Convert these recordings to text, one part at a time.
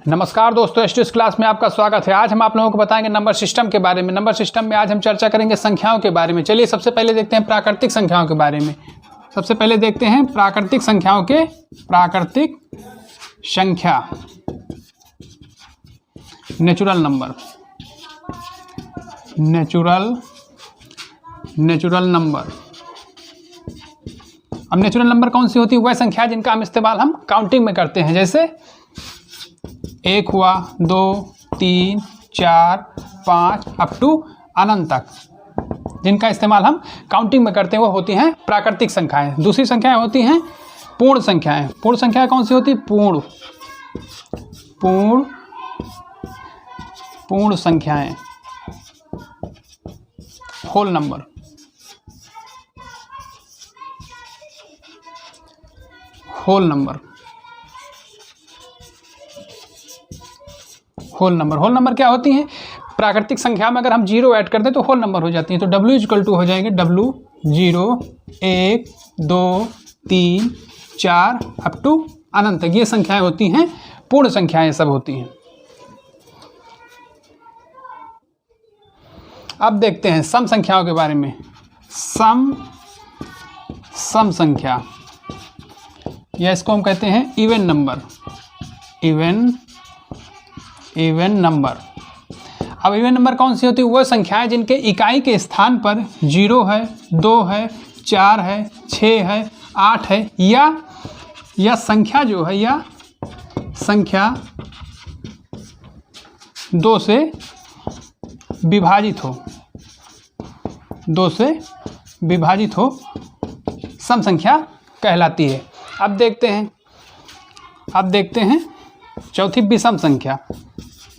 नमस्कार दोस्तों, STS class में आपका स्वागत है। आज हम आप लोगों को बताएंगे नंबर सिस्टम के बारे में। नंबर सिस्टम में आज हम चर्चा करेंगे संख्याओं के बारे में। चलिए सबसे पहले देखते हैं प्राकृतिक संख्याओं के बारे में। सबसे पहले देखते हैं प्राकृतिक संख्याओं के प्राकृतिक संख्या, नेचुरल नंबर। Natural number. अब नेचुरल नंबर कौन सी होती है? वह संख्या जिनका हम इस्तेमाल हम काउंटिंग में करते हैं, जैसे 1 हुआ, 2, 3, 4, 5 अप टू अनंत तक, जिनका इस्तेमाल हम काउंटिंग में करते हैं वो होती हैं प्राकृतिक संख्याएं। दूसरी संख्याएं होती हैं पूर्ण संख्याएं। पूर्ण संख्याएं कौन सी होती? पूर्ण संख्याएं, होल नंबर। होल नंबर क्या होती हैं? प्राकृतिक संख्या में अगर हम 0 ऐड कर दें तो होल नंबर हो जाती हैं। तो W = हो जाएंगे W 0 1 2 3 4 अप टू अनंत तक। ये संख्याएं होती हैं पूर्ण संख्याएं सब होती हैं। अब देखते हैं सम संख्याओं के बारे में। सम संख्या, या इसको हम कहते हैं इवन नंबर। Even number. अब इवन नंबर कौन सी होती है? वह संख्याएं जिनके इकाई के स्थान पर 0 है, 2 है, 4 है, 6 है, 8 है, या संख्या जो है, या संख्या 2 से विभाजित हो, 2 से विभाजित हो, सम संख्या कहलाती है। अब देखते हैं चौथी विषम संख्या।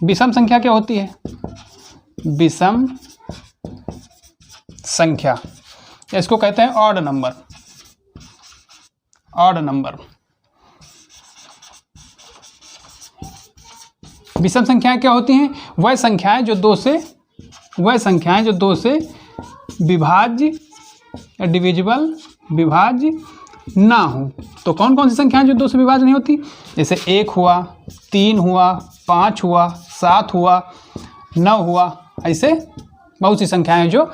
विषम संख्या क्या होती है? विषम संख्या, इसको कहते हैं ऑड नंबर। विषम संख्याएं क्या होती हैं? वह संख्याएं जो 2 से विभाज्य या डिविजिबल विभाज्य ना हो। तो कौन कौन सी संख्याएं जो 2 से विभाज्य नहीं होती? जैसे 1 हुआ, 3 हुआ, 5 हुआ, 7 हुआ, 9 हुआ, ऐसे बहुत सी संख्याएं जो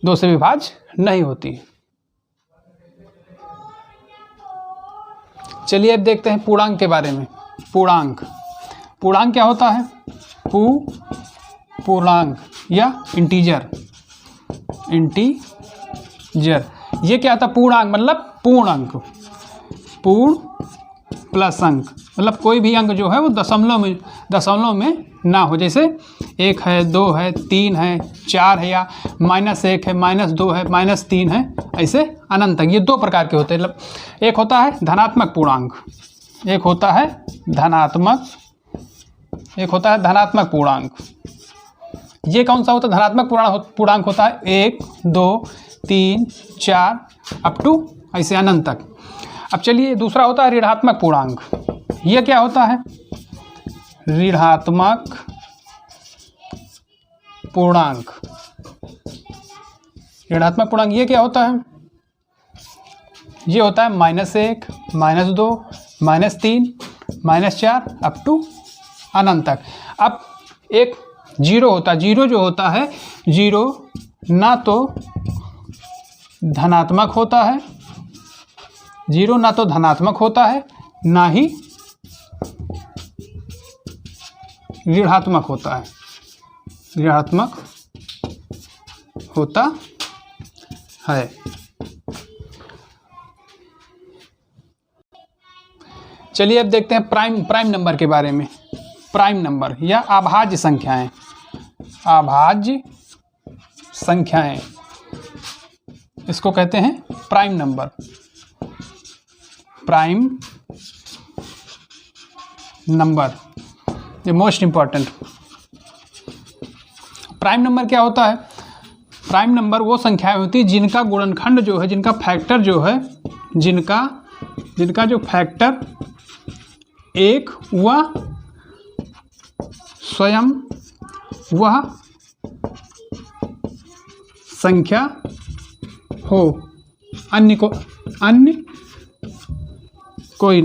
2 से विभाज्य नहीं होती। चलिए अब देखते हैं पूर्णांक के बारे में। पूर्णांक क्या होता है? पूर्णांक या इंटीजर। ये क्या था? पूर्णांक मतलब पूर्ण अंक। पूर्ण प्लस अंक मतलब कोई भी अंक जो है वो दशमलव में ना हो। जैसे 1 है, 2 है, 3 है, 4 है, या -1 है, -2 है, -3 है, ऐसे अनंत तक। ये 2 प्रकार के होते हैं। मतलब एक होता है धनात्मक पूर्णांक, एक होता है धनात्मक पूर्णांक। ये कौन सा होता है? धनात्मक पूर्णांक होता है 1 2 3 4 अप टू ऐसे अनंत तक। अब चलिए दूसरा होता है ऋणात्मक पूर्णांक। ये क्या होता है? ऋणात्मक पूर्णांक ये क्या होता है? ये होता है -1 -2 -3 -4 अप टू अनंत तक। अब एक 0 होता है। 0 जो होता है, 0 ना तो धनात्मक होता है, 0 ना तो धनात्मक होता है, ना ही ऋणात्मक होता है। चलिए अब देखते हैं प्राइम नंबर के बारे में। प्राइम नंबर या अभाज्य संख्याएं, इसको कहते हैं प्राइम नंबर। ये मोस्ट इंपॉर्टेंट। प्राइम नंबर क्या होता है? प्राइम नंबर वो संख्याएं होती है जिनका गुणनखंड जो है, जिनका फैक्टर जो है, जिनका जो फैक्टर 1 हुआ स्वयं वह संख्या हो, अन्य कोई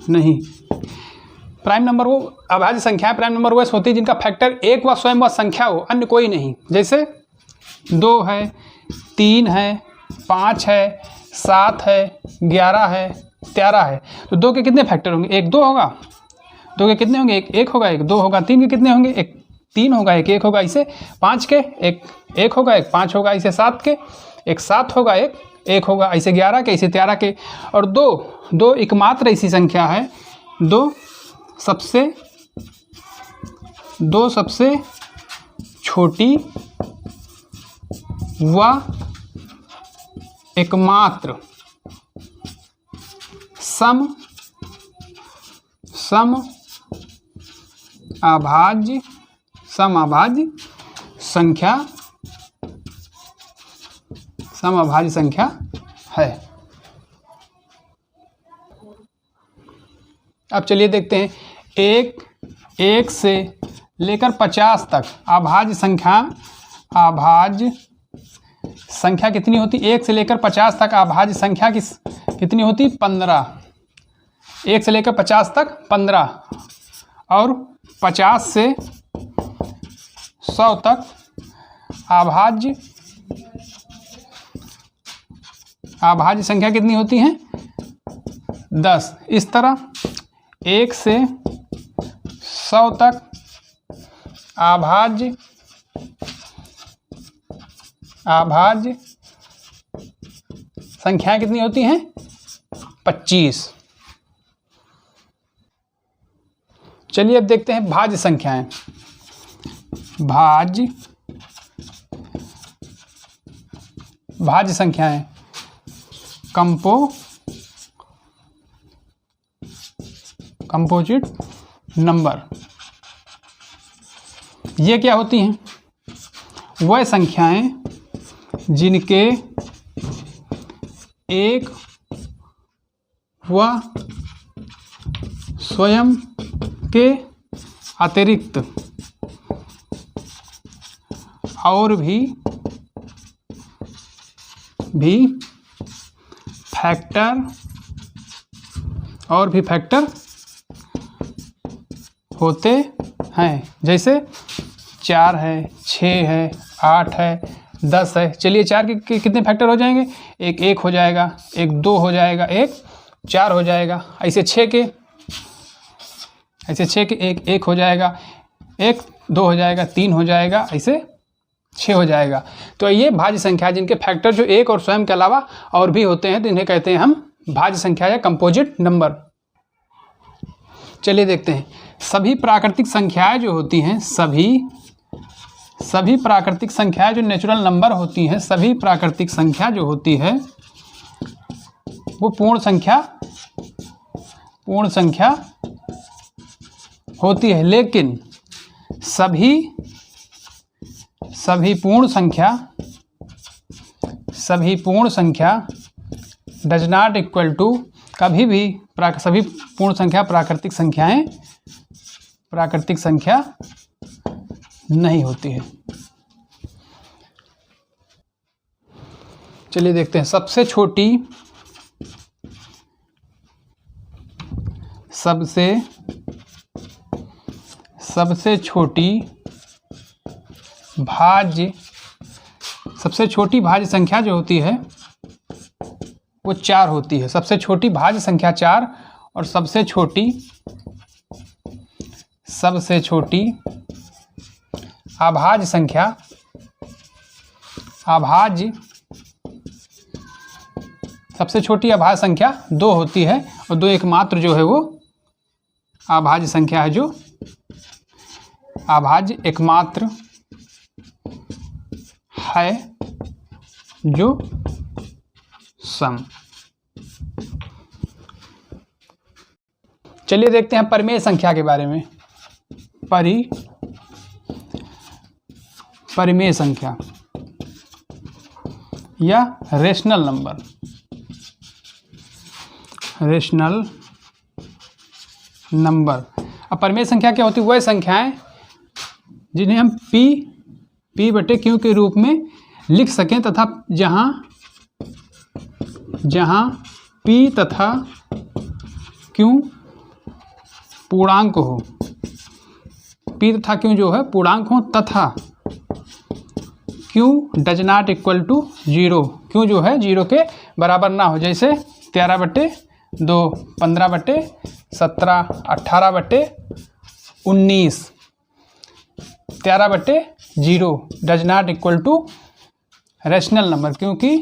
नहीं। प्राइम नंबर वो अभाज्य संख्याएं प्राइम नंबर वो होती है जिनका फैक्टर एक व स्वयं व संख्या हो, अन्य कोई नहीं। जैसे 2 है, 3 है, 5 है, 7 है, 11 है, 13 है। तो 2 के कितने फैक्टर होंगे? 1 2 होगा। 2 के कितने होंगे? 1 1 होगा, 1 2 होगा। 3 के कितने होंगे? 1 3 होगा, 1 1 होगा। इसे 5 के 1 1 होगा, 1 5 होगा। इसे 7 के 1 7 होगा, 1 1 होगा। इसे 11 के, इसे 13 के। और 2 एकमात्र ऐसी संख्या है, 2 सबसे छोटी व एकमात्र सम अभाज्य संख्या है। अब चलिए देखते हैं, 1 से लेकर 50 तक अभाज्य संख्या कितनी होती? 1 से लेकर 50 तक अभाज्य संख्या कितनी होती? 15। 1 से लेकर 50 तक 15, और 50 से 100 तक अभाज्य संख्या कितनी होती हैं? 10। इस तरह 1 से 100 तक अभाज्य संख्याएं कितनी होती हैं? 25। चलिए अब देखते हैं भाज्य संख्याएं। भाज्य संख्याएं कंपोजिट नंबर। ये क्या होती हैं? वह संख्याएं जिनके एक व स्वयं के अतिरिक्त और भी फैक्टर होते हैं। जैसे 4 है, 6 है, 8 है, 10 है। चलिए 4 के कितने फैक्टर हो जाएंगे? 1 1 हो जाएगा, 1 2 हो जाएगा, 1 4 हो जाएगा। ऐसे 6 के 1 1 हो जाएगा, 1 2 हो जाएगा, 3 हो जाएगा, ऐसे 6 हो जाएगा। तो ये भाज्य संख्या जिनके फैक्टर जो 1 और स्वयं के अलावा और भी होते हैं, तो इन्हें कहते हैं हम भाज्य संख्या या कंपोजिट नंबर। चलिए देखते हैं, सभी प्राकृतिक संख्याएं जो होती हैं, सभी प्राकृतिक संख्याएं जो नेचुरल नंबर होती हैं, सभी प्राकृतिक संख्या जो होती है वो पूर्ण संख्या होती है। लेकिन सभी पूर्ण संख्या डज नॉट इक्वल टू, कभी भी सभी पूर्ण संख्या प्राकृतिक संख्या नहीं होती है। चलिए देखते हैं, सबसे छोटी भाज्य संख्या जो होती है वो 4 होती है। सबसे छोटी भाज्य संख्या 4, और सबसे छोटी अभाज्य संख्या 2 होती है, और 2 एकमात्र जो है वो अभाज्य संख्या है, जो अभाज्य एकमात्र है जो सम। चलिए देखते हैं परिमेय संख्या के बारे में। परिमेय संख्या या रेशनल नंबर। अब परिमेय संख्या क्या होती है? वह संख्याएं जिन्हें हम P/Q के रूप में लिख सकें, तथा जहां P तथा Q पूर्णांक हो, p तथा q जो है पूर्णांक हो तथा q does not equal to 0, q जो है 0 के बराबर ना हो। जैसे 13/2, 15/17, 18/19, 13/0 does not equal to rational number, क्योंकि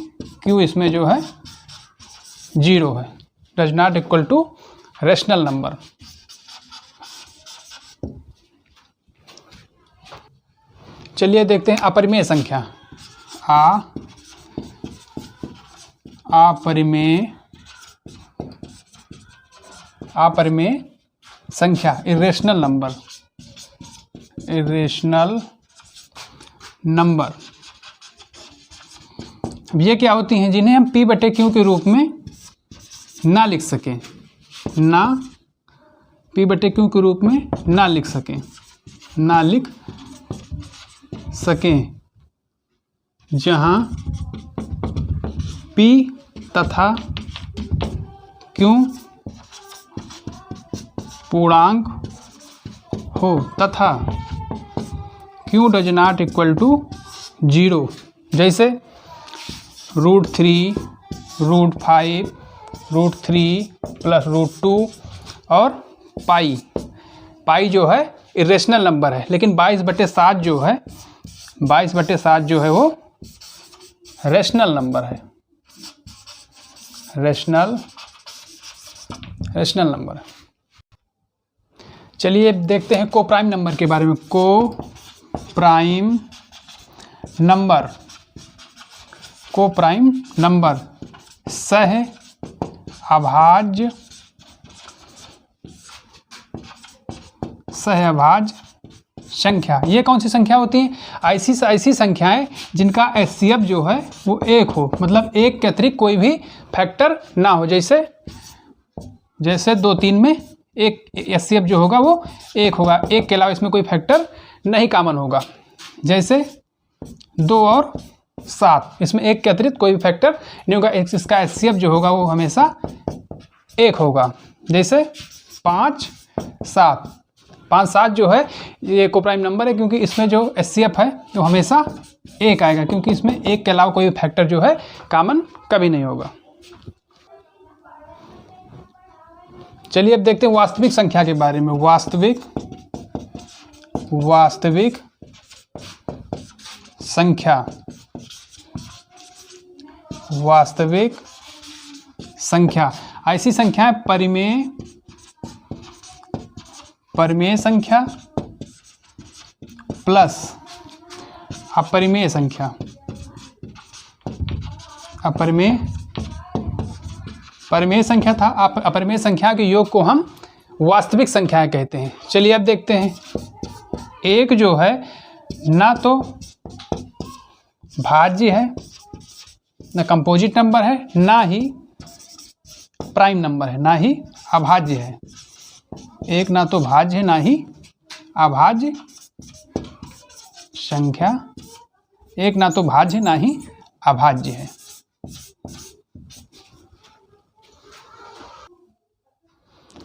q इसमें जो है 0 है, does not equal to rational number. चलिए देखते हैं अपरिमेय संख्या। अपरिमेय संख्या, इरेशनल नंबर। अब ये क्या होती हैं, जिन्हें हम p/q के रूप में ना लिख सकें, p/q के रूप में ना लिख सकें, जहाँ p तथा q पूर्णांक हो तथा q does not equal to 0। जैसे √3, √5, √3 प्लस √2 और पाई जो है इरेशनल नंबर है, लेकिन 22/7 जो है वो रैशनल नंबर है, रैशनल नंबर। चलिए देखते हैं कोप्राइम नंबर के बारे में। कोप्राइम नंबर सह अभाज्य संख्या। ये कौन सी संख्या होती हैं? ऐसी संख्याएं जिनका HCF जो है वो 1 हो, मतलब 1 के अतिरिक्त कोई भी फैक्टर ना हो। जैसे 2, 3 में एक HCF जो होगा वो 1 होगा, 1 के अलावा इसमें कोई फैक्टर नहीं कॉमन होगा। जैसे 2 और 7, इसमें 1 के अतिरिक्त कोई भी फैक्टर नहीं होगा, इसका HCF जो होगा वो हमेशा 1 होगा। जैसे 5, 7 जो है ये कोप्राइम नंबर है, क्योंकि इसमें जो HCF है वो हमेशा 1 आएगा, क्योंकि इसमें 1 के अलावा कोई भी फैक्टर जो है कॉमन कभी नहीं होगा। चलिए अब देखते हैं वास्तविक संख्या के बारे में। वास्तविक संख्या ऐसी संख्या है परिमेय संख्या प्लस अपरिमेय संख्या। परिमेय संख्या था, अपरिमेय संख्या के योग को हम वास्तविक संख्या कहते हैं। चलिए अब देखते हैं। एक जो है ना तो भाज्य है, ना कंपोजिट नंबर है, ना ही प्राइम नंबर है, ना ही अभाज्य है। एक ना तो भाज्य है, ना ही अभाज्य संख्या। एक ना तो भाज्य है, ना ही अभाज्य है।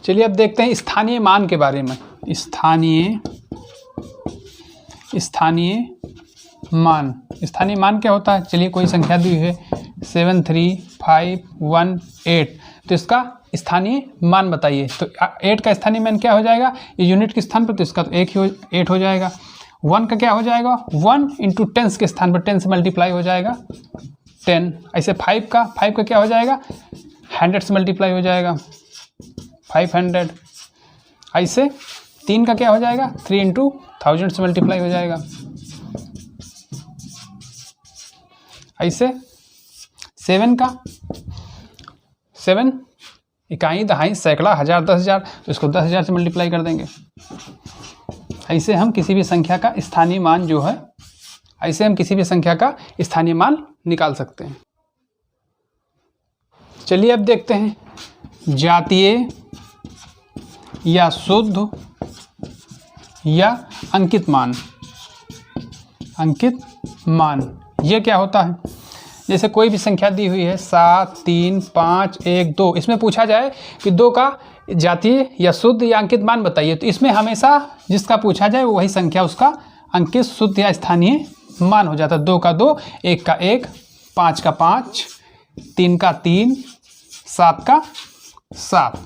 चलिए अब देखते हैं स्थानीय मान के बारे में। स्थानीय मान क्या होता है? चलिए कोई संख्या दी है 7, 3, 5, 1, 8, तो इसका स्थानीय मान बताइए। तो 8 का स्थानीय मान क्या हो जाएगा? ये यूनिट के स्थान पर, तो इसका तो 8 हो जाएगा। 1 का क्या हो जाएगा? 1 × 10 के स्थान पर 10 से मल्टीप्लाई हो जाएगा 10। ऐसे 5 का क्या हो जाएगा? 100 से मल्टीप्लाई हो जाएगा 500। ऐसे 3 का क्या हो जाएगा? 3 × 1000 से मल्टीप्लाई हो जाएगा। ऐसे 7 का 7 इकाई, दहाई, सैकड़ा, हज़ार, 10,000, तो इसको 10,000 से मल्टीप्लाई कर देंगे। ऐसे हम किसी भी संख्या का स्थानीय मान जो है, ऐसे हम किसी भी संख्या का स्थानीय मान निकाल सकते हैं। चलिए अब देखते हैं जातीय या शुद्ध या अंकित मान। ये क्या होता है? जैसे कोई भी संख्या दी हुई है 7, 3, 5, 1, 2, इसमें पूछा जाए कि 2 का जातीय या शुद्ध या अंकित मान बताइए। तो इसमें हमेशा जिसका पूछा जाए वही संख्या उसका अंकित, शुद्ध या स्थानीय मान हो जाता है। 2 का 2, 1 का 1, 5 का 5, 3 का 3, 7 का 7।